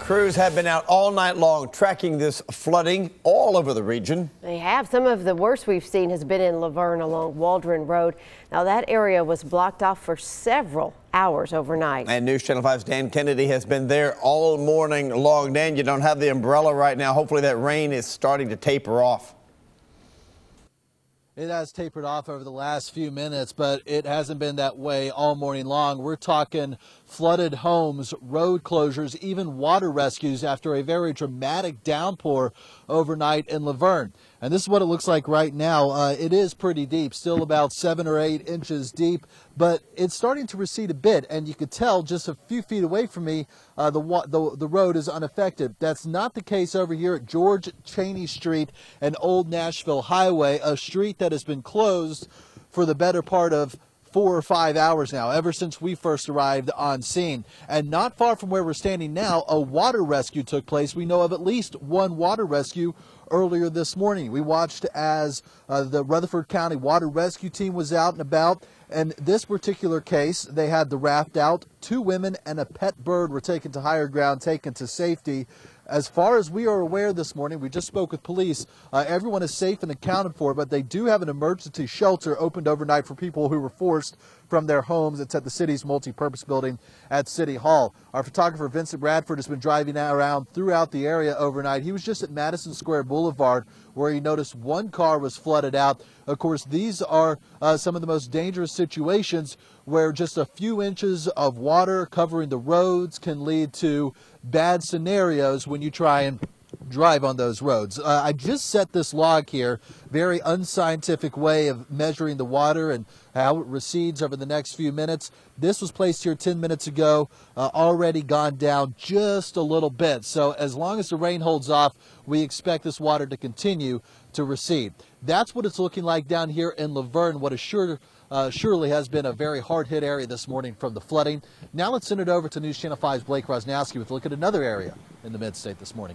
Crews have been out all night long tracking this flooding all over the region. They have. Some of the worst we've seen has been in Laverne along Waldron Road. Now that area was blocked off for several hours overnight. And News Channel 5's Dan Kennedy has been there all morning long. Dan, you don't have the umbrella right now. Hopefully that rain is starting to taper off. It has tapered off over the last few minutes, but it hasn't been that way all morning long. We're talking flooded homes, road closures, even water rescues after a very dramatic downpour overnight in Laverne. And this is what it looks like right now. It is pretty deep, still about 7 or 8 inches deep, but it's starting to recede a bit. And you could tell just a few feet away from me, the road is unaffected. That's not the case over here at George Cheney Street and Old Nashville Highway, a street that has been closed for the better part of 4 or 5 hours now, ever since we first arrived on scene. And not far from where we're standing now, a water rescue took place. We know of at least one water rescue earlier this morning. We watched as the Rutherford County Water Rescue Team was out and about. In this particular case, they had the raft out. 2 women and a pet bird were taken to higher ground, taken to safety. As far as we are aware this morning, we just spoke with police. Everyone is safe and accounted for, but they do have an emergency shelter opened overnight for people who were forced from their homes. It's at the city's multi-purpose building at City Hall. Our photographer Vincent Bradford has been driving around throughout the area overnight. He was just at Madison Square Boulevard where he noticed one car was flooded out. Of course, these are some of the most dangerous situations where just a few inches of water covering the roads can lead to bad scenarios when you try and drive on those roads. I just set this log here, very unscientific way of measuring the water and how it recedes over the next few minutes. This was placed here 10 minutes ago, already gone down just a little bit. So as long as the rain holds off, we expect this water to continue to recede. That's what it's looking like down here in Laverne, what is surely has been a very hard-hit area this morning from the flooding. Now let's send it over to News Channel 5's Blake Rosnowski with a look at another area in the mid-state this morning.